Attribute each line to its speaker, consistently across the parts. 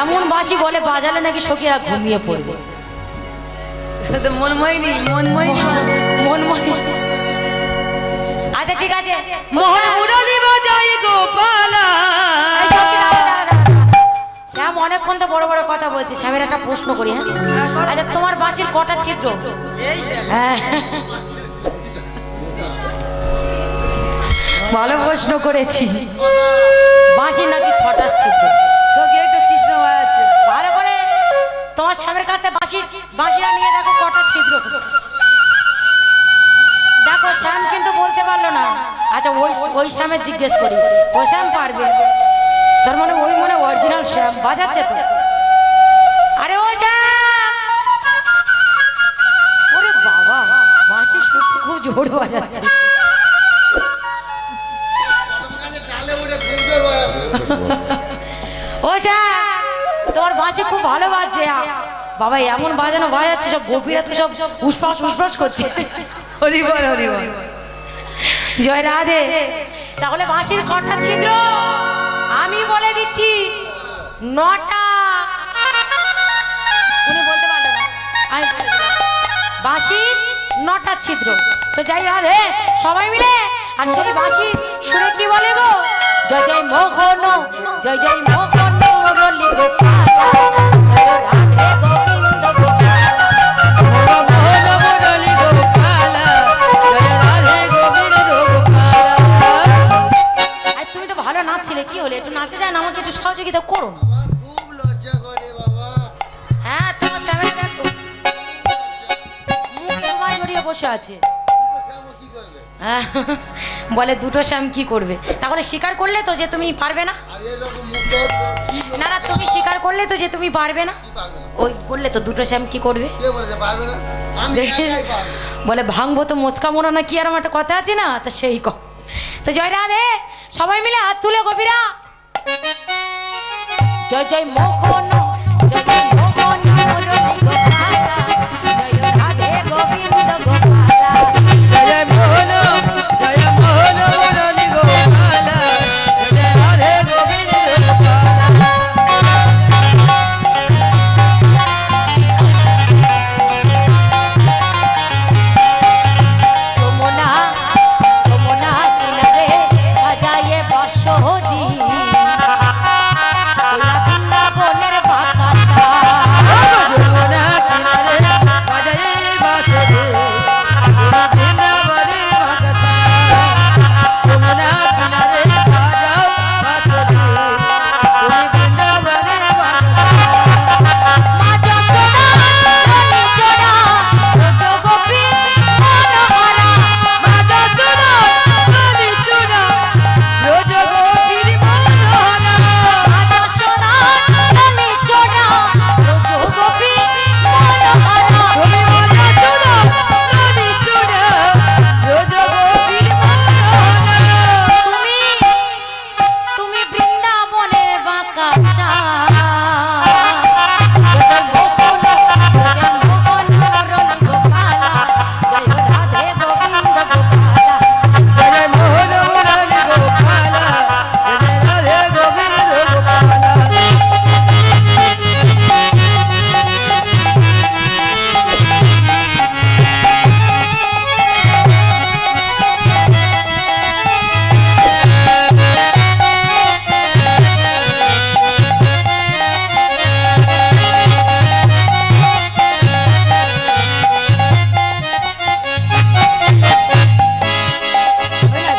Speaker 1: এমন বাঁশি বলে বাজালে নাকি সখীরা ঘুমিয়ে পড়বে। মনময়। আচ্ছা ঠিক আছে,
Speaker 2: মোহন মুরলি বাজাই গোপালা।
Speaker 1: শ্যাম অনেকক্ষণ তো বড় বড় কথা বলছে। শ্যামের একটা প্রশ্ন করি। হ্যাঁ, আচ্ছা তোমার বাঁশির কটা ছিদ্র? হ্যাঁ, ভালো প্রশ্ন করেছি। বাঁশির নাকি 6টা ছিদ্র।
Speaker 2: কৃষ্ণ আছে
Speaker 1: ভালো করে তোমার শ্যামের কাছ থেকে বাঁশিরা নিয়ে দেখো কটা ছিদ্র। দেখো শ্যাম কিন্তু বলতে পারলো না। আচ্ছা ওই শ্যামের জিজ্ঞেস করি, ও শ্যাম পারবে? তার মানে ওই মনে অরিজিনাল শ্যাম বাজাচ্ছে তো। আরে ও শ্যাম, ওরে বাবা বাঁশি খুব জোর বাজাচ্ছে। ও শ্যাম, তোমার বাঁশি খুব ভালো বাজছে বাবা। এমন বাজানো বাজাচ্ছে, সব গোপীরা তো সব উসপাস করছে।
Speaker 2: হরি বল হরি বল।
Speaker 1: জয় রাধে। তাহলে বাঁশির কটা ছিদ্র? আমি বলে দিচ্ছি 9টা। উনি বলতে পারলো না, আমি বলে দিলাম বাঁশির 9টা ছিদ্র। তো যাই রাধে সবাই মিলে আর সেই বাঁশি শুনে কি বলে গো? জয় জয় মোহন, জয় জয় মোহন মুরলী গোপাল, জয় রাধে গোবিন্দ গোপাল।
Speaker 2: মোহন মুরলি গোপালা, জয় রাধে গোবিন্দ গোপালা।
Speaker 1: আর তুমি তো ভালো নাচছিলে, কি হলো? একটু নাচে যায় না, আমাকে একটু সহযোগিতা করো।
Speaker 3: খুব লজ্জা করে বাবা।
Speaker 1: হ্যাঁ তোমার স্বামী দেখো মুখে তোমার জড়িয়ে বসে আছে।
Speaker 3: শ্যামা কি করবে?
Speaker 1: হ্যাঁ, বলে দুটো শ্যাম কি করবে? তাহলে স্বীকার করলে তো যে তুমি পারবে না।
Speaker 3: আর এরকম মুখে কি
Speaker 1: না না, তুমি স্বীকার করলে তো যে তুমি পারবে না।
Speaker 3: পারবে না?
Speaker 1: ওই বললে তো দুটো শ্যাম কি করবে?
Speaker 3: কে বলেছে পারবে না? আমি একাই পারবো।
Speaker 1: বলে ভাঙবো তো মোচকা মোড়া না কি আর একটা কথা আছে না, তা সেই কম। তো জয় রাধে সবাই মিলে হাত তুলে গোপীরা জয় জয় মোহন, জয় জয় মোহন মুরলী গোপালা, জয় রাধে গোবিন্দ গোপালা।
Speaker 2: জয় মোহন, জয় মোহন মুরলি গোপালা, জয় রাধে গোবিন্দ গোপালা।
Speaker 1: যমুনা যমুনা কিনারে সাজায়ে বাঁশরি, ওলা বৃন্দাবনের বাতাসা।
Speaker 2: যমুনা কিনারে বাজাই বাঁশরি, বৃন্দাবনের বাতাসা। যমুনা কিনারে বাজাও বাঁশরি, বৃন্দাবনের বাতাসা।
Speaker 1: মা যশোদা রানী চোরা ব্রজ গোপী মনোহরা।
Speaker 2: মাতা তোরা নদী চূড়া, রোজ গোপীর মনোহরা।
Speaker 1: মা যশোদা রানী চোরা ব্রজ গোপী মনোহরা।
Speaker 2: তুমি মাতা তোরা নদী চূড়া, রোজ গোপীর মনোহরা।
Speaker 1: তুমি বৃন্দাবনের বাঁকাশা। জয় মোহন, জয় মোহন মুরলী গোপালা, জয় রাধে গোবিন্দ গোপালা।
Speaker 2: জয় মোহন মুরলি গোপালা, জয় রাধে গোবিন্দ গোপালা।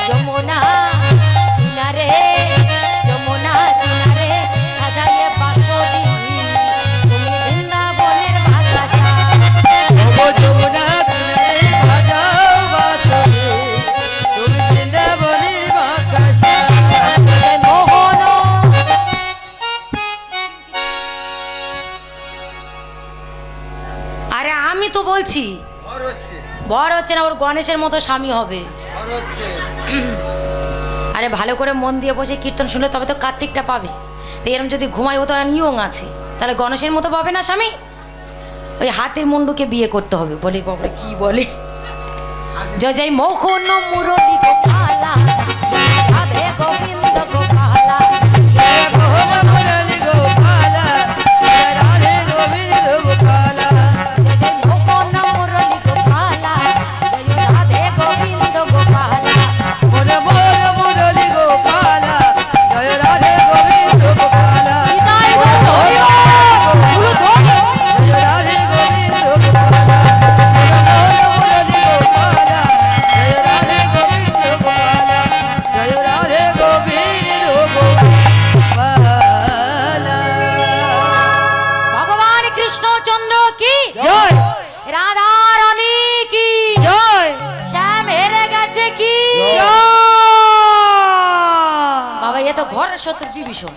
Speaker 1: যমুনা কিনারে, যমুনা কিনারে সাজায়ে বাঁশরি, তুমি বৃন্দাবনের বাতাসা।
Speaker 2: ও যমুনা কিনারে বাজাও বাঁশরি, তুমি বৃন্দাবনের বাতাসা।
Speaker 1: জয় মোহন। আরে আমি তো বলছি
Speaker 3: ঘর হচ্ছে,
Speaker 1: বর হচ্ছে না, ওর গণেশের মতো স্বামী হবে।
Speaker 3: ঘর হচ্ছে।
Speaker 1: আরে ভালো করে মন দিয়ে বসে কীর্তন শুনলে তবে তো কার্তিকটা পাবে। তো এরম যদি ঘুমায়, ও তো নিয়ং আছে, তাহলে গণেশের মতো পাবে না স্বামী। ওই হাতের মুন্ডুকে বিয়ে করতে হবে। বলে বাবা কি বলে? জয় জয় মোহন মুরলী গোপালা, জয় রাধে গোবিন্দ গোপালা।
Speaker 2: জয় মোহন মুরলি গোপালা,
Speaker 1: রাধা রানী কি
Speaker 2: জয়
Speaker 1: শ্যাম হেরে গেছে কি বাবা এ তো ঘরের শত্রু বিভীষণ।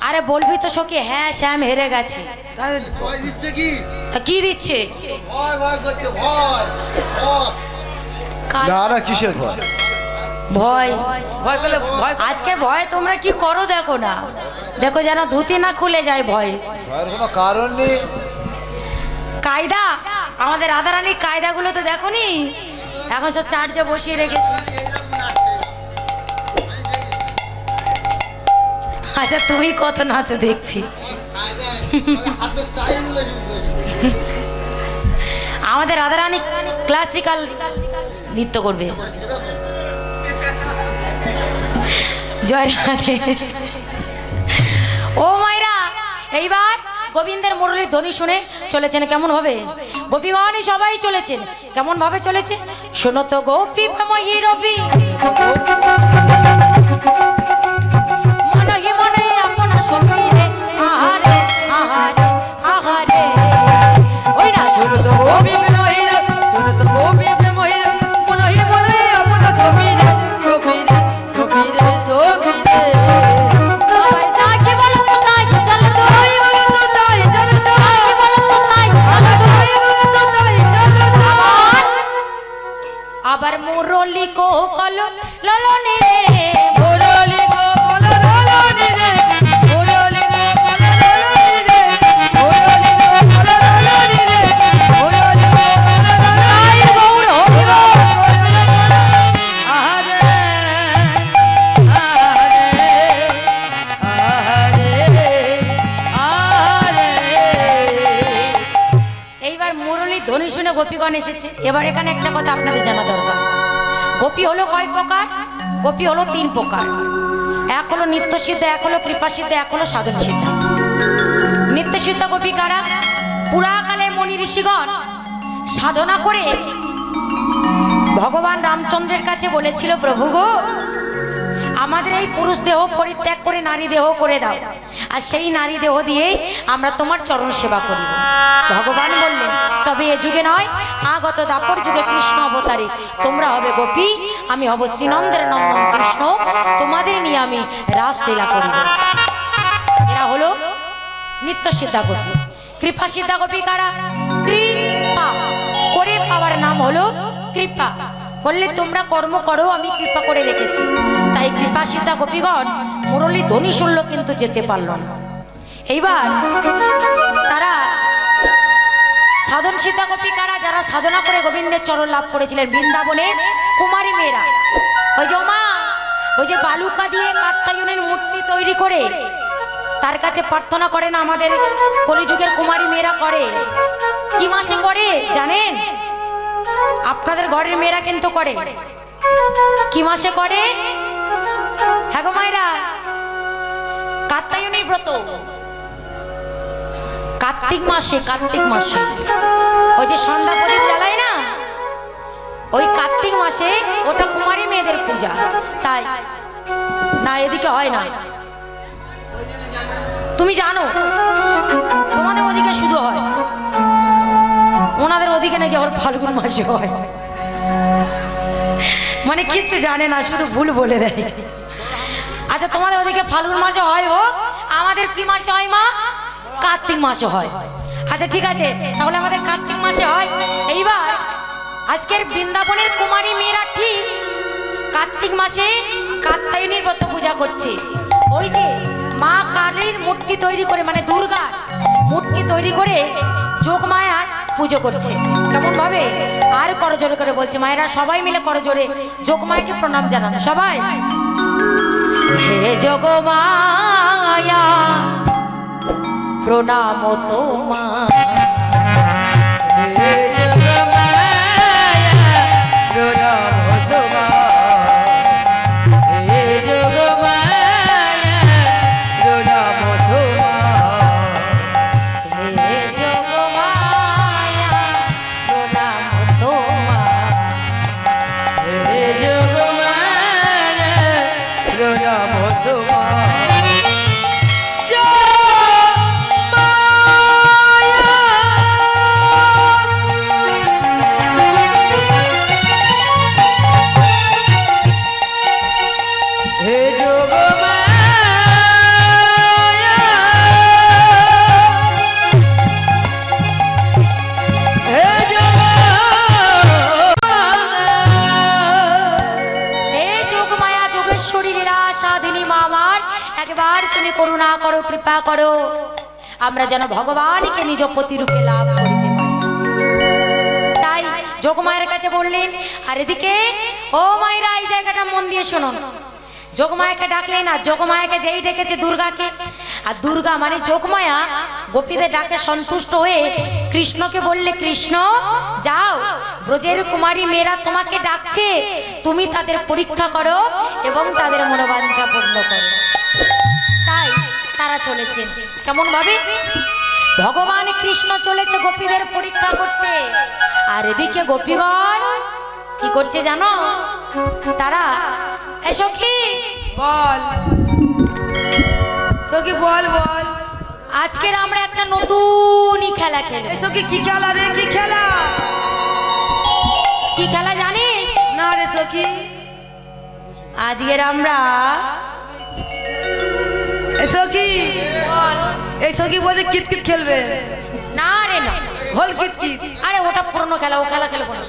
Speaker 1: আরে বলবি তো সখী হ্যাঁ শ্যাম হেরে গেছে।
Speaker 3: ভয় দিচ্ছে কি?
Speaker 1: তা কি দিচ্ছে?
Speaker 3: ভয় ভয় করছে, ভয় ভয়।
Speaker 1: কাল-
Speaker 4: না না কিসের ভয়?
Speaker 1: ভয়
Speaker 2: ভয় করলে ভয়
Speaker 1: আজকে ভয় তোমরা কি করো দেখো না, দেখো যেন ধুতি না খুলে যায় ভয়।
Speaker 4: ভয়ের কোনো কারণ নেই।
Speaker 1: কায়দা আমাদের রাধারানীর কায়দাগুলো তো দেখো নি, এখন সব চার্জে বসিয়ে রেখেছি।
Speaker 3: এইরকম নাচছে এরা। আমি দেখি,
Speaker 1: আচ্ছা তুমি কত নাচো দেখছি।
Speaker 3: কায়দায়, মানে হাতের স্টাইল গুলো দেখি।
Speaker 1: আমাদের রাধারানী ক্লাসিক্যাল নৃত্য করবে। জয় রাধে। ও মাইরা এইবার গোবিন্দের মুরলীর ধ্বনি শুনে চলেছেন কেমন ভাবে? গোপীগণই সবাই চলেছেন কেমন ভাবে চলেছে শোনো তো গোপী প্রেময়ী রবি মনহি মনে আপনা সমীরে আহারে আহারে আহারে ওই না
Speaker 2: শুনো তো গোপী প্রেমহীর শুনো তো গোপী প্রেমহীর মনহি মনে আপনা ছবিরে ছবিরে ছবিরে ছবিরে
Speaker 1: সবাই তাকে বলো তো তাই চল তো
Speaker 2: তাই বলে তো তাই চলো তো
Speaker 1: তাকে বলো তো তাই চল তো
Speaker 2: তাই বলে তো তাই চলো তো
Speaker 1: আবার মুরলি কো কল ললনে
Speaker 2: মুরলি গো বলো রলনি রে মুরলি গো বলো রলনি রে মুরলি গো বলো রলনি রে মুরলি গো বলো রলনি রে
Speaker 1: গৌর হরিব
Speaker 2: আহারে আহারে আহারে
Speaker 1: এইবার মুরলি ধ্বনি শুনে গোপীগণ এসেছে। এবার এখানে একটা কথা আপনাদের জানা দরকার, গোপী হলো কয় প্রকার? গোপী হলো 3 প্রকার। এক হলো নিত্য সিদ্ধ, এক হলো কৃপা সিদ্ধ, এক হলো সাধন সিদ্ধ। নিত্য সিদ্ধ গোপী কারা? পুরাকালে মুনি ঋষিগণ সাধনা করে ভগবান রামচন্দ্রের কাছে বলেছিল প্রভু গো আমাদের এই পুরুষ দেহ পরিত্যাগ করে নারী দেহ করে দাও, আর সেই নারী দেহ দিয়েই আমরা তোমার চরণ সেবা করিব। ভগবান বললেন তবে এ যুগে নয়, আগত দাপর যুগে কৃষ্ণ অবতারে তোমরা হবে গোপী, আমি হব শ্রীনন্দের নন্দন কৃষ্ণ, তোমাদের নিয়ে আমি রাসলীলা করিব। এরা হলো নিত্য সিদ্ধা গোপী। কৃপা সিদ্ধা গোপী কারা? কৃপা করে পাওয়ার নাম হলো কৃপা। বললে তোমরা কর্ম করো আমি কৃপা করে রেখেছি। তাই কৃপা সিদ্ধা গোপীগণ মুরলী ধ্বনি শুনল কিন্তু যেতে পারল না। এইবার তারা সাধন সিদ্ধা গোপী কারা? যারা সাধনা করে গোবিন্দের চরণ লাভ করেছিলেন, বৃন্দাবনের কুমারী মেয়েরা। ওই যে মা ওই যে বালুকা দিয়ে কাত্যায়নের মূর্তি তৈরি করে তার কাছে প্রার্থনা করেন আমাদের কলিযুগের কুমারী মেয়েরা করে। কি মাসে করে জানেন? আপনাদের ঘরের মেয়েরা কিন্তু করে। কি মাসে করে? হ্যাঁ গো মায়েরা, কাত্যায়নী ব্রত কার্তিক মাসে। কার্তিক মাসে ওই যে সন্ধ্যা প্রদীপ জ্বালায় না, ওই কার্তিক মাসে ওটা কুমারী মেয়েদের পূজা। তাই না এদিকে হয় না, তুমি জানো তোমাদের ওদিকে শুধু হয়, ওনাদের ওদিকে নাকি আবার ফাল্গুন মাসে হয়। মানে কিছু জানে না, শুধু ভুল বলে দেয়। আচ্ছা তোমাদের ওদিকে ফাল্গুন মাসে হয় হোক, আমাদের কি মাসে হয় মা? কার্তিক মাসে হয়। আচ্ছা ঠিক আছে, তাহলে আমাদের কার্তিক মাসে হয়। এইবার আজকের বৃন্দাবনের কুমারী মেয়েরা ঠিক কার্তিক মাসে কাত্যায়নীর ব্রত পূজা করছে। ওই যে মা কালীর মূর্তি তৈরি করে, মানে দুর্গার মূর্তি তৈরি করে যোগমায়ার পুজো করছে। কেমন ভাবে? আর করজোরে করে বলছে, মায়েরা সবাই মিলে করজোরে যোগমায়াকে প্রণাম জানান সবাই। হে যোগমায়া প্রণাম তোমার,
Speaker 2: হে যোগমায়া প্রণাম তোমার, হে যোগমায়া প্রণাম তোমার,
Speaker 1: হে যোগমায়া প্রণাম তোমার,
Speaker 2: হে যোগমায়া প্রণাম তোমার। যোগমায়া
Speaker 1: কৃপা করো আমরা যেন ভগবানকে নিজ প্রতিরূপে লাভ করিতে পারি। তাই যোগমায়ের কাছে বললেন, আর এদিকে ও মায়েরা এই জায়গাটা মন দিয়ে শুনুন। যোগমায়াকে ডাকলেন, আর যোগমায়াকে যেই ডেকেছে দুর্গাকে, আর দুর্গা মানে যোগমায়া গোপীদের ডাকে সন্তুষ্ট হয়ে কৃষ্ণকে বললে, কৃষ্ণ যাও, ব্রজের কুমারী মেয়েরা তোমাকে ডাকছে, তুমি তাদের পরীক্ষা করো এবং তাদের মনোবাঞ্ছা পূর্ণ করো। তাই তারা চলেছেন কেমন ভাবে, ভগবান কৃষ্ণ চলেছে গোপীদের পরীক্ষা করতে, আর এদিকে গোপীগণ কি করছে জানো, তারা এসো কি
Speaker 2: বল সখী, বল বল।
Speaker 1: আজকের আমরা একটা নতুনই খেলা খেলব।
Speaker 2: এই সখী কি খেলা রে, কি খেলা?
Speaker 1: কি খেলা জানিস?
Speaker 2: না রে সখী।
Speaker 1: আজকের আমরা
Speaker 2: এই সখী, এই সখী বলে কিতকিত খেলবে।
Speaker 1: না রে না,
Speaker 2: হল কিতকিত।
Speaker 1: আরে ওটা পুরনো খেলা, ও খেলা খেলবো না।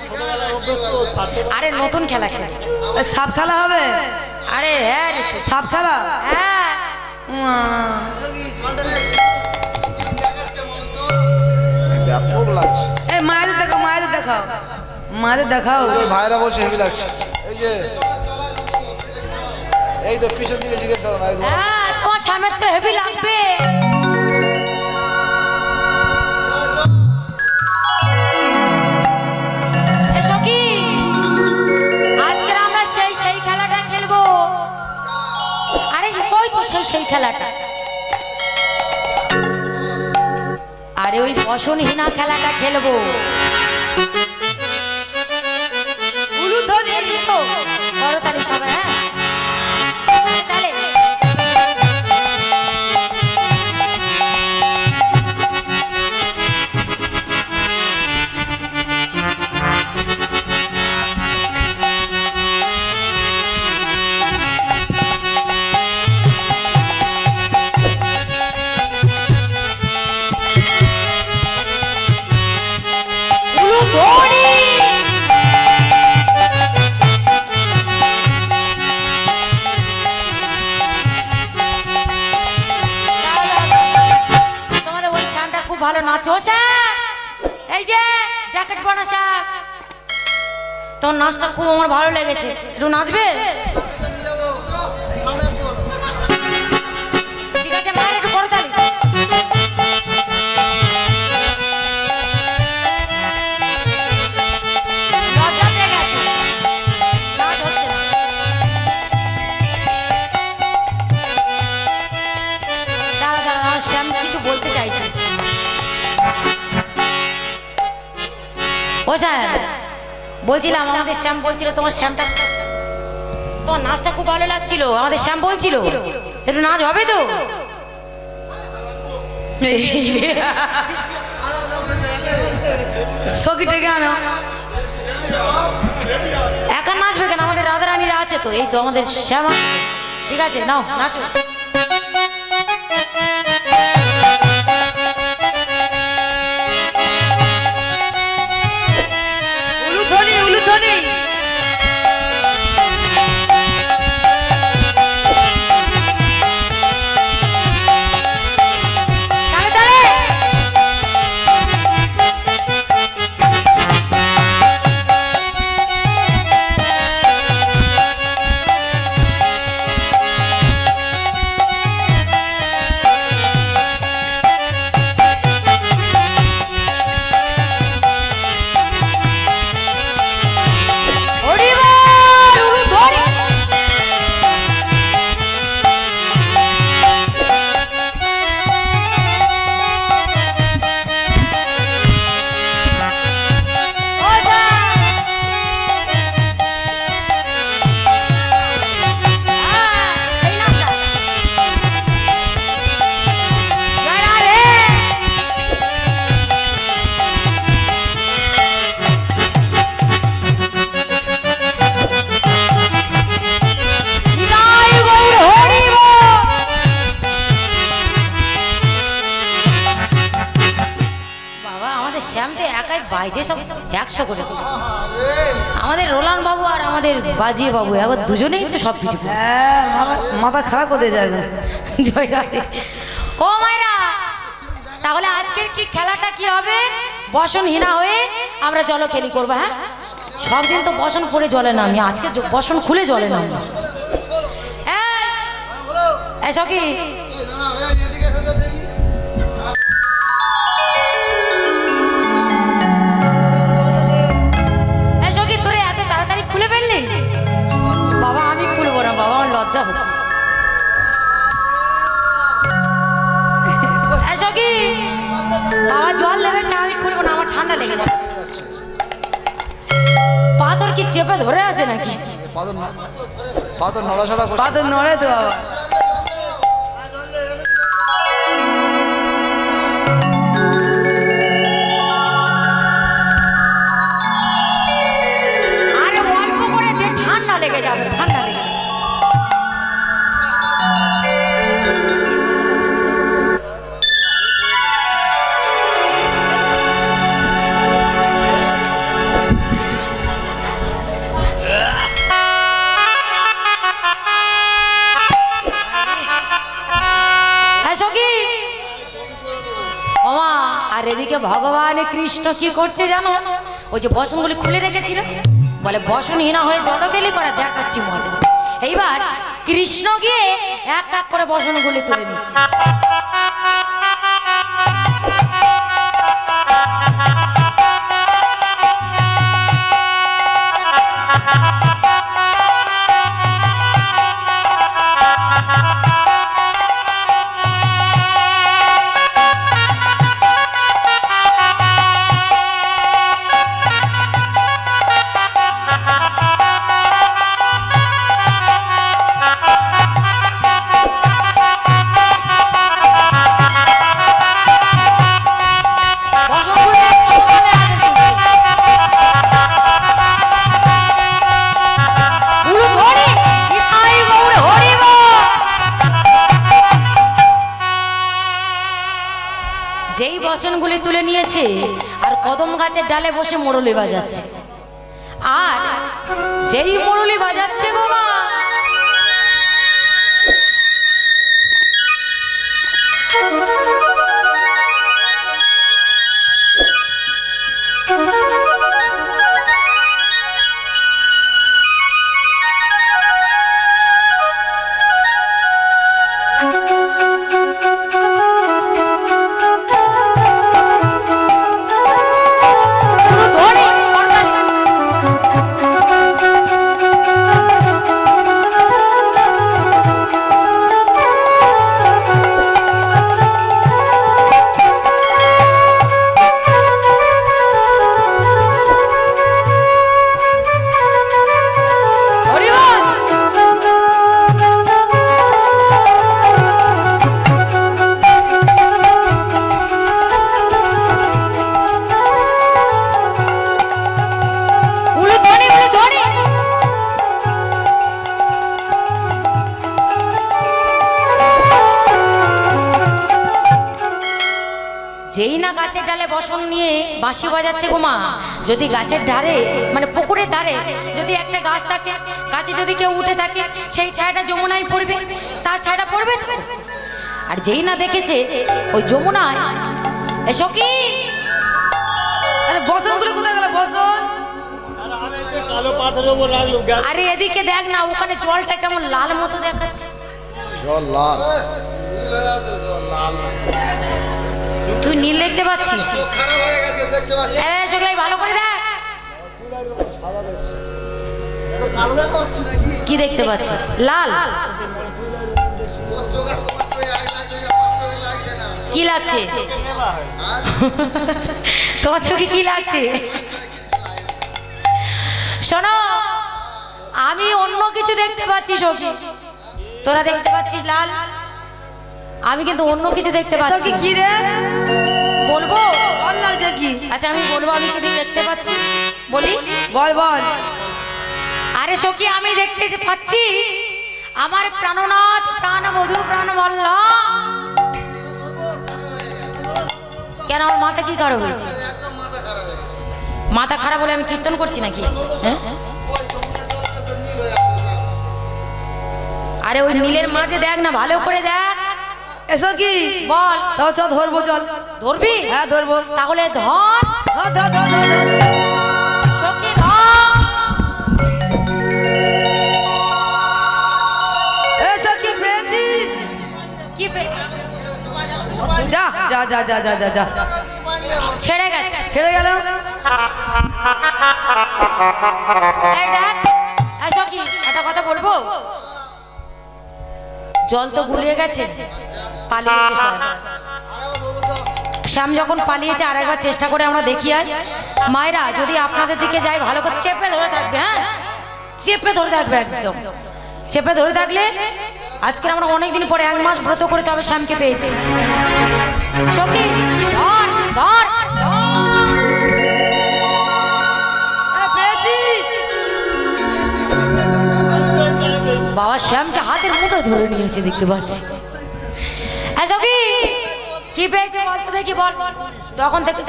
Speaker 1: আরে নতুন খেলা খেলা।
Speaker 2: এই সাপ খেলা হবে?
Speaker 1: আরে হ্যাঁ রে শুন।
Speaker 2: সাপ খেলা?
Speaker 1: হ্যাঁ
Speaker 2: উয়া।
Speaker 4: ব্যাপক লাগছে।
Speaker 2: এই মায়েদের দেখাও, মায়েদের দেখাও, মায়েদের দেখাও।
Speaker 4: ওই ভাইরা বলছে হেভি লাগছে। এই যে এই তো পিছন দিকে জিজ্ঞেস করো না, এই ধরো।
Speaker 1: হ্যাঁ, তোমার সামনে তো হেভি লাগবে। এসো কি, আজকে আমরা সেই খেলাটা খেলবো। আরে ওই তো সেই খেলাটা। আরে ওই বসনহীনা খেলাটা খেলবো।
Speaker 2: উলুধ্বনি।
Speaker 1: তো করতালি সবাই, হ্যাঁ তাহলে ভালো নাচো স্যার। এই যে জ্যাকেট পরা স্যার, তোর নাচটা খুব আমার ভালো লেগেছে, একটু নাচবে? ঠিক আছে মায়ের একটু করো তালি। লজ্জা পেয়ে গেছে, নাচ হচ্ছে না। দাঁড়া দাঁড়া, শ্যাম কিছু বলতে চাইছি। ও স্যার বলছিলাম, আমাদের শ্যাম বলছিল তোমার শ্যামটা, তোমার নাচটা খুব ভালো লাগছিল, আমাদের শ্যাম বলছিল একটু নাচ হবে তো?
Speaker 2: সখী ডেকে আনো।
Speaker 1: একা নাচবে কেন, আমাদের রাধারানীরা আছে তো, এই তো আমাদের শ্যাম আছে। ঠিক আছে নাও নাচো।
Speaker 2: উলুধ্বনি, উলুধ্বনি।
Speaker 1: তালে তালে। বাইজে সব 100 করে। আমাদের রোলান বাবু আর আমাদের বাজিয়ে বাবু আবার দুজনেই তো সব কিছু।
Speaker 2: হ্যাঁ, মাথা খারাপ করে যায়।
Speaker 1: জয় রাধে। ও মায়েরা, তাহলে আজকের কি খেলাটা কি হবে? বসনহীনা হয়ে আমরা জলকেলি করবো। হ্যাঁ, সব দিন তো বসন পরে জলে নামি, আজকে বসন খুলে জলে নামবো। এসো কি এসো কি তোরে এত তাড়াতাড়ি খুলে ফেললি? বাবা আমি খুলবো না বাবা, আমার লজ্জা হচ্ছে। এসো কি বাবা, জল নেবে না, আমি খুলবো না, আমার ঠান্ডা লেগে যাবে। পাথর কি চেপে ধরে আছে নাকি?
Speaker 4: পাথর নড়াচড়া করছে।
Speaker 2: পাথর নড়ে তো বাবা।
Speaker 1: আরে অল্প করে দে, ঠান্ডা লেগে যাবে, ঠান্ডা লেগে যাবে। ওমা, আর এদিকে ভগবান কৃষ্ণ কি করছে জানো? ওই যে বসনগুলি খুলে রেখেছিল, বলে বসনহীনা হয়ে জলকেলি করে দেখাচ্ছি মজা। এইবার কৃষ্ণ গিয়ে এক এক করে বসনগুলি তুলে নিচ্ছে। যেই বসনগুলি তুলে নিয়েছে আর কদম গাছের ডালে বসে মুরলি বাজাচ্ছে, আর যেই মুরলি বাজাচ্ছে গো মা, যেই না গাছের ডালে বসন নিয়ে বাঁশি বাজাচ্ছে গো মা, যদি গাছের ধারে মানে পুকুরের ধারে যদি একটা গাছ থাকে, গাছে যদি কেউ উঠে থাকে, সেই ছায়াটা যমুনায় পড়বে, তার ছায়াটা পড়বে তো। আর যেই না দেখেছে ওই যমুনায়, এসো কি
Speaker 2: আরে বসনগুলো কোথায় গেল? বসন
Speaker 1: আরে এদিকে দেখ না, ওখানে জলটা কেমন লাল মতো দেখাচ্ছে।
Speaker 4: জল লাল,
Speaker 1: তুই নীল দেখতে পাচ্ছিস?
Speaker 3: চোখ খারাপ হয়ে গেছে, দেখতে পাচ্ছি।
Speaker 1: এসো কি ভালো করে দেখ,
Speaker 3: কালো দেখা হচ্ছে নাকি?
Speaker 1: কি দেখতে পাচ্ছিস? লাল।
Speaker 3: ওর চোখ আর তোমার চোখে এক লাগছে, আমার চোখে লাগছে না।
Speaker 1: কি লাগছে তোমার চোখে? কি লাগছে শোনো, আমি অন্য কিছু দেখতে পাচ্ছি সখী, তোরা দেখতে পাচ্ছিস লাল, আমি কিন্তু অন্য কিছু দেখতে
Speaker 2: এসব
Speaker 1: পাচ্ছি।
Speaker 2: কি রে?
Speaker 1: বলবো?
Speaker 2: বল না দেখি।
Speaker 1: আচ্ছা আমি বলবো আমি কি দেখতে পাচ্ছি, বলি?
Speaker 2: বল বল।
Speaker 1: আরে সখী, আমি দেখতে পাচ্ছি আমার প্রাণনাথ প্রাণবধূ প্রাণবল্লা। কেন আমার মাথা কি খারাপ হয়েছে?
Speaker 3: একদম মাথা খারাপ হয়ে গেছে।
Speaker 1: মাথা খারাপ বলে আমি কীর্তন করছি নাকি? হ্যাঁ,
Speaker 3: ওই যমুনা জলে তো নীল হয়ে আছে।
Speaker 1: আরে ওই নীলের মাঝে দেখ না, ভালো করে দেখ,
Speaker 2: এসো কি
Speaker 1: বল।
Speaker 2: তাও চল ধরবো, চল।
Speaker 1: ধরবি?
Speaker 2: হ্যাঁ ধরবো।
Speaker 1: তাহলে ধর।
Speaker 2: ধর ধর ধর ধর, ধর।
Speaker 1: সখী ধর।
Speaker 2: এসো কি পেয়েছিস?
Speaker 1: কি
Speaker 2: যা যা যা যা যা যা যা,
Speaker 1: ছেড়ে গেছে।
Speaker 2: ছেড়ে গেল।
Speaker 1: এই দেখ, এই সখী, একটা কথা বলবো। জল তো গুলিয়ে গেছে, পালিয়েছে শ্যাম। শ্যাম যখন পালিয়েছে আর একবার চেষ্টা করে আমরা দেখি। আয় মায়েরা, যদি আপনাদের দিকে যাই ভালো করে চেপে ধরে থাকবে। হ্যাঁ, চেপে ধরে থাকবে, একদম চেপে ধরে থাকলে আজকে আমরা অনেকদিন পরে 1 মাস ব্রত করে তবে শ্যামকে পেয়েছি। সখী ধর ধর ধর।
Speaker 2: পেয়েছিস?
Speaker 1: বাবা শ্যামকে হাতের মুঠোয় ধরে নিয়েছে, দেখতে পাচ্ছি। এই সখী, কি পেয়েছে বল তো দেখি, বল। তখন থেকে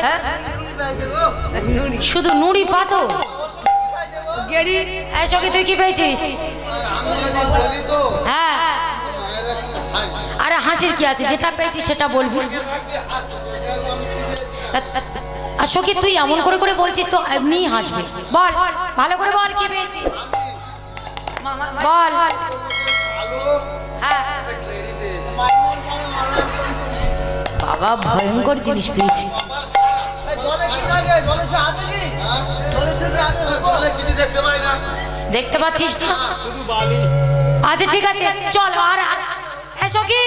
Speaker 1: শুধু নুড়ি পাতো।
Speaker 2: গেরি।
Speaker 1: এই সখী, তুই কি পেয়েছিস?
Speaker 3: আমি যদি বলি তো
Speaker 1: হ্যাঁ,
Speaker 3: মায়েরা কিন্তু হাসবে।
Speaker 1: আরে হাসির কি আছে, যেটা পেয়েছিস সেটা বলবি। আর সখী, তুই এমন করে করে বলছিস তো এমনিই হাসবে। বল, ভালো করে বল, কি পেয়েছিস বল।
Speaker 3: আলো
Speaker 1: হ্যাঁ,
Speaker 3: একটা ক্লেরি পেয়েছি।
Speaker 1: বাবা ভয়ঙ্কর জিনিস পেয়েছি।
Speaker 3: জলে কিছু দেখতে পাই না।
Speaker 1: দেখতে পাচ্ছিস না? আচ্ছা ঠিক আছে, চল। আর এসো কি,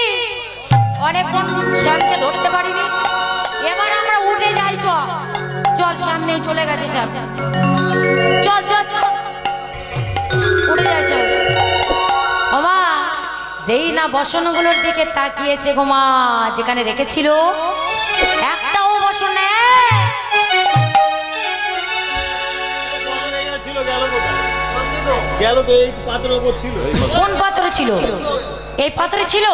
Speaker 1: অনেকক্ষণ শ্যামকে ধরতে পারিনি, এবার আমরা উঠে যাই। চল চল, সামনেই চলে গেছে শ্যাম। চল চল চল, উঠে যাই, চল। ওমা, যেই না বসনগুলোর দিকে তাকিয়েছে গো মা, যেখানে রেখেছিল একটাও বসন নেই।
Speaker 5: গেল তো এই পাত্রের উপর ছিল।
Speaker 1: কোন পাথরে ছিল? এই পাথরে ছিল।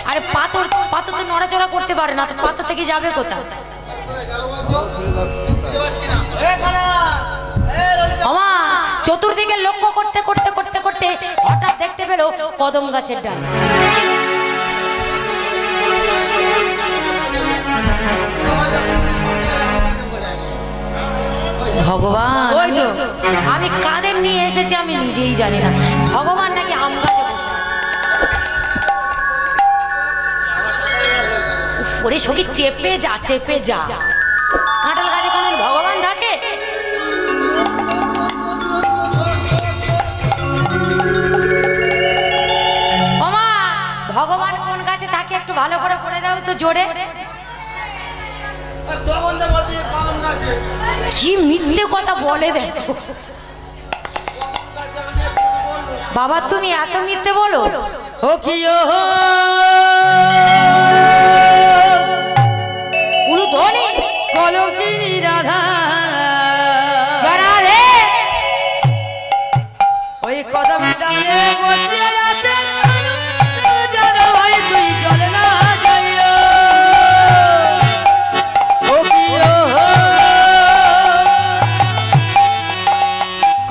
Speaker 1: আরে পাথর, পাথর তো নড়াচড়া করতে পারে না, তো পাথর থেকে যাবে কোথায়? আমা চতুর্দিকে লক্ষ্য করতে করতে করতে করতে হঠাৎ দেখতে পেল কদম গাছের ডাল। ভগবান,
Speaker 2: ওই তো।
Speaker 1: আমি কাদের নিয়ে এসেছি আমি নিজেই জানি না। ভগবান নাকি আম গাছে বসে আছে। উফ, ওরে সখী, চেপে যা চেপে যা। কাঁঠাল গাছে কোনো ভগবান থাকে? ওমা, ভগবান কোন গাছে থাকে একটু ভালো করে বলে দাও তো, জোরে।
Speaker 3: আর তখন তো বলছি কলম গাছে।
Speaker 1: কি মিথ্যে কথা বলে দেখো বাবা, তুমি এত মিথ্যে বলো।
Speaker 2: ও কি ও
Speaker 1: উলু ধনি
Speaker 2: কলঙ্কিনী রাধা,
Speaker 1: যারা রে
Speaker 2: ওই কদম ডালে বসে আছে, জানো ভাই তুই চলে না যাইও। ও কি ও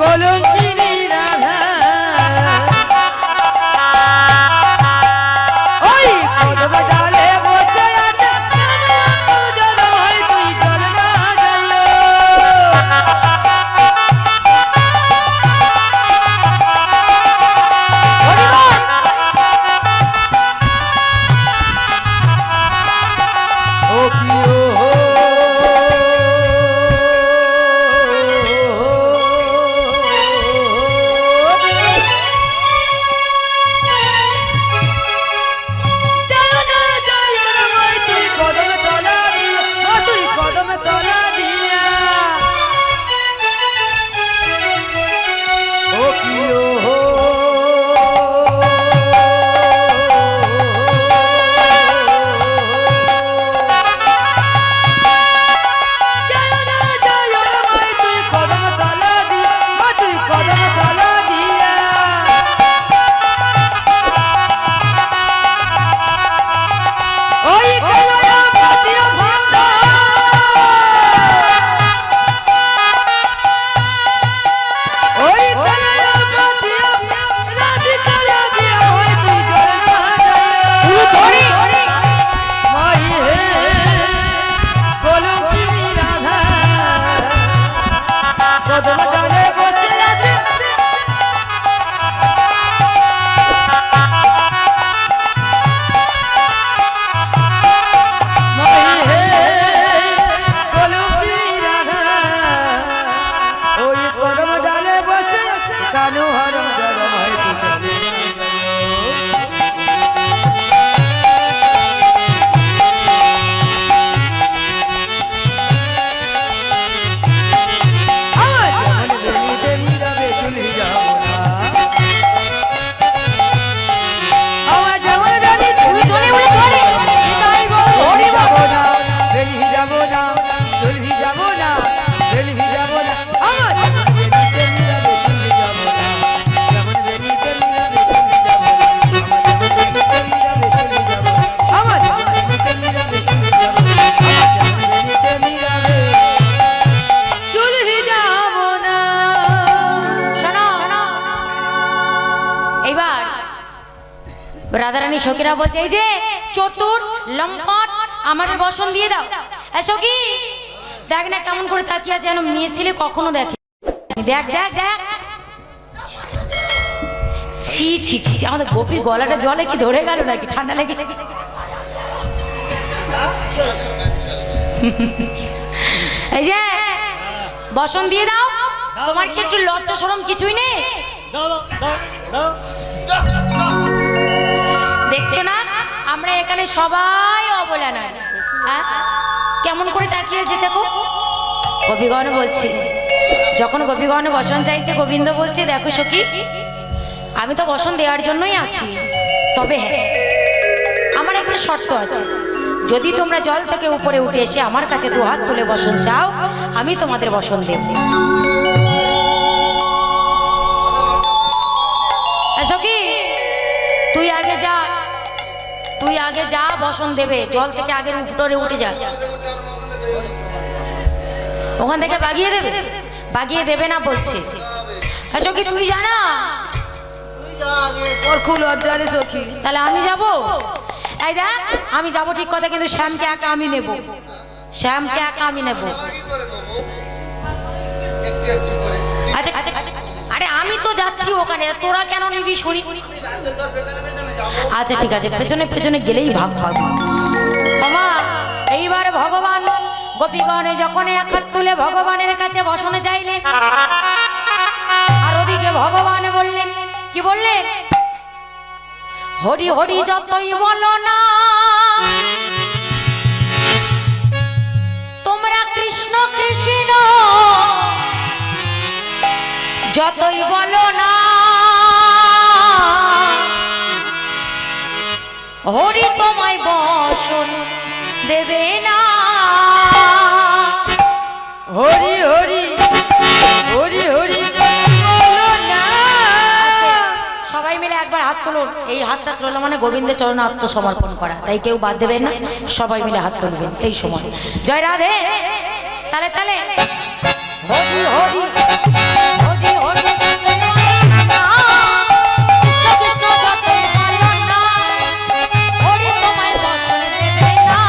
Speaker 2: কলঙ্কিনী রাধা, ও
Speaker 1: সখীরা বলছে এই যে চতুর লম্পট আমাদের বসন দিয়ে দাও। সখী দেখ না কেমন করে তাকিয়ে যেন মেয়ে ছেলে কখনো দেখে। দেখ দেখ দেখ, ছি ছি ছি ছি, আমাদের গোপীর গলাটা জলে কি ধরে গেল নাকি ঠান্ডা লেগে? এই যে বসন দিয়ে দাও, তোমার কি একটু লজ্জা শরম কিছুই নেই? দেখছো না আমরা এখানে সবাই অবলা নয়, কেমন করে তাকিয়েছে দেখো। গোপীগণ বলছি, যখন গোপীগণ বসন চাইছে গোবিন্দ বলছে দেখো সখী আমি তো বসন দেওয়ার জন্যই আছি, তবে হ্যাঁ আমার একটা শর্ত আছে, যদি তোমরা জল থেকে উপরে উঠে এসে আমার কাছে দু হাত তুলে বসন চাও আমি তোমাদের বসন দেব। সখী তুই আগে যা, তুই আগে যা বসন দেবে, জল থেকে আগে উপরে উঠে যা, ওখান থেকে বাগিয়ে দেবে। বাগিয়ে দেবে না বলছে। সখী তুই জানা
Speaker 2: খুব লজ্জা রে সখী।
Speaker 1: তাহলে আমি যাব। এই দেখ আমি যাব ঠিক কথা, কিন্তু শ্যামকে একা আমি নেব, শ্যামকে একা আমি নেব। আচ্ছা আচ্ছা আরে আমি তো যাচ্ছি ওখানে, তোরা কেন নিবি শুনি? আচ্ছা ঠিক আছে, পেছনে পেছনে গেলেই ভাগ ভাগ। মামা এইবার ভগবান গোপীগণে যখন এক হাত তুলে ভগবানের কাছে বসনে চাইলেন, আর ওদিকে ভগবান বললেন কি বললেন? হরি হরি যতই বলো না তোমরা কৃষ্ণ কৃষ্ণ যতই বলো না, হরি তোমায় বসন দেবে না।
Speaker 2: হরি হরি হরি হরি বলো না।
Speaker 1: সবাই মিলে একবার হাত তুলুন, এই হাতটা তোলা মানে গোবিন্দের চরণে আত্মসমর্পণ করা, তাই কেউ বাদ দেবেন না, সবাই মিলে হাত তুলবেন এই সময়। জয় রাধে। তালে তালে হরি হরি হরি হরি কৃষ্ণ কৃষ্ণ যতই বলো না, হরি তোমায় বসন দেবে না।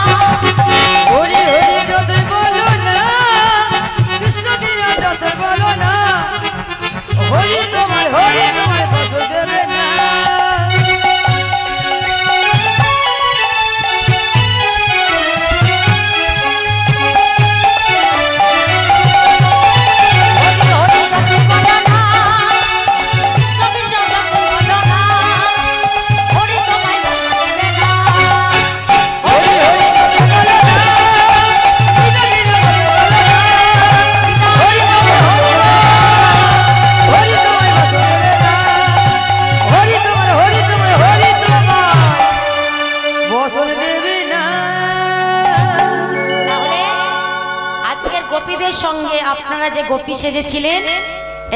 Speaker 2: হরি হরি যতই বলো না, কৃষ্ণ কৃষ্ণ যতই বলো না, হরি তোমার বসন দেবে না।
Speaker 1: গোপীদের সঙ্গে আপনারা যে গোপী সেজেছিলেন,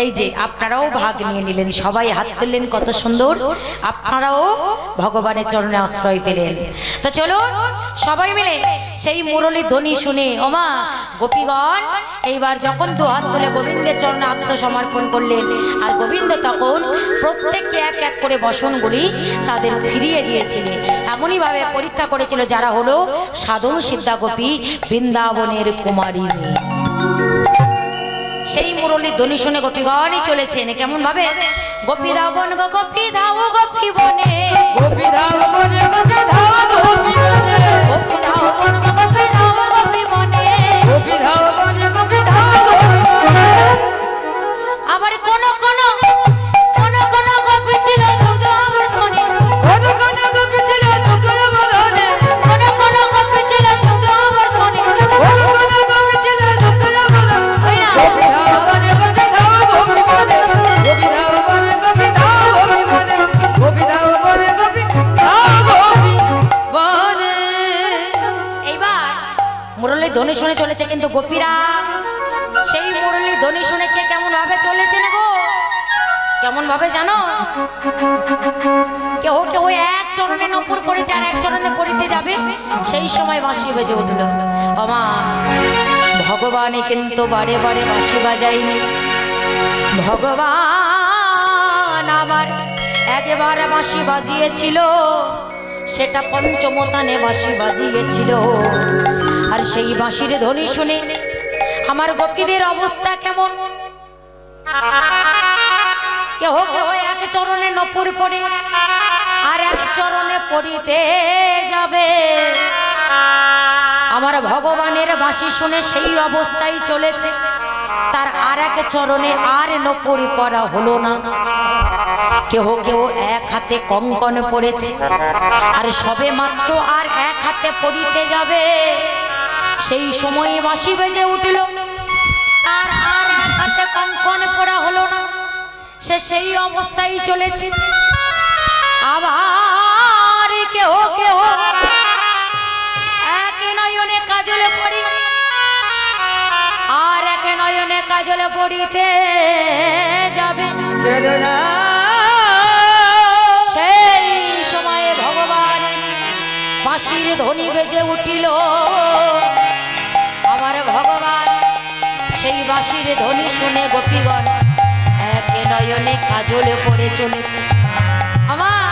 Speaker 1: এই যে আপনারাও ভাগ নিয়ে নিলেন, সবাই হাত তুললেন, কত সুন্দর আপনারাও ভগবানের চরণে আশ্রয় পেলেন। তো চলুন সবাই মিলে সেই মুরলী ধ্বনি শুনে ওমা গোপীগণ এইবার যখন দু হাত তুলে গোবিন্দের চরণে আত্মসমর্পণ করলেন, আর গোবিন্দ তখন প্রত্যেককে এক এক করে বসনগুলি তাদের ফিরিয়ে দিয়েছিলেন। এমনই ভাবে পরীক্ষা করেছিল যারা হলো সাধন সিদ্ধা গোপী, বৃন্দাবনের কুমারী মেয়ে। সেই মুরলী ধ্বনি শুনে গোপীগণই চলেছেন কেমন ভাবে? গোপী দাও বন গো গোপী দাও গোপী বনে,
Speaker 2: গোপী দাও বনে গোপী দাও গোপী বনে,
Speaker 1: গোপী দাও বন গো গোপী দাও গোপী বনে,
Speaker 2: গোপী দাও বনে গোপী দাও গোপী বনে।
Speaker 1: আবার কোন কোন গোপী ছিল দুধ আমার মনে,
Speaker 2: কোন কোন গোপী ছিল দুধ আমার মনে,
Speaker 1: কোন কোন গোপী ছিল দুধ আমার মনে,
Speaker 2: কোন কোন গোপী ছিল দুধ আমার মনে। গোপী দাও বনে গোপী দাও গোপী বনে, গোপী দাও বনে গোপী দাও গোপী বনে, গোপী দাও বনে গোপী দাও গোপী বনে।
Speaker 1: এইবার মুরলী ধ্বনি শুনে চলেছে, কিন্তু গোপীরা সেই মুরলী ধ্বনি শুনে কে কেমন ভাবে চলেছে না গো? কেমন ভাবে জানো? কেউ কেউ এক চরণে নপুর পড়েছে আর এক চরণে পড়িতে যাবে, সেই সময় বাঁশি বেজে উঠল। আমা ভগবানই কিন্তু বারে বারে বাঁশি বাজায়নি, ভগবান আবার একবার বাঁশি বাজিয়েছিল, সেটা পঞ্চমতানে বাঁশি বাজিয়েছিল। আর সেই বাঁশির ধ্বনি শুনে আমার গোপীদের অবস্থা কেমন, কেহ কেহ এক চরণে নপুর পড়ে আর এক চরণে পড়িতে যাবে। আমার ভগবানের বাঁশি শুনে সেই অবস্থায় চলেছে, তার আর এক চরণে আর নপুর পড়া হলো না। কেহ কেউ এক হাতে কঙ্কন পড়েছে আর সবে মাত্র আর এক হাতে পড়িতে যাবে, সেই সময় বাঁশি বেজে উঠল, আর আর এক হাতে কঙ্কন পড়া হলো না, সে সেই অবস্থায় চলেছে। আবার কেহ কেহ এক নয়নে কাজলে পড়ি আর এক নয়নে কাজলে পড়িতে যাবে। সেই সময়ে ভগবান বাঁশির ধ্বনি বেজে উঠিল। আমার ভগবান সেই বাঁশির ধ্বনি শুনে গোপীগণ এক নয়নে কাজলে পড়ে চলেছে। আমার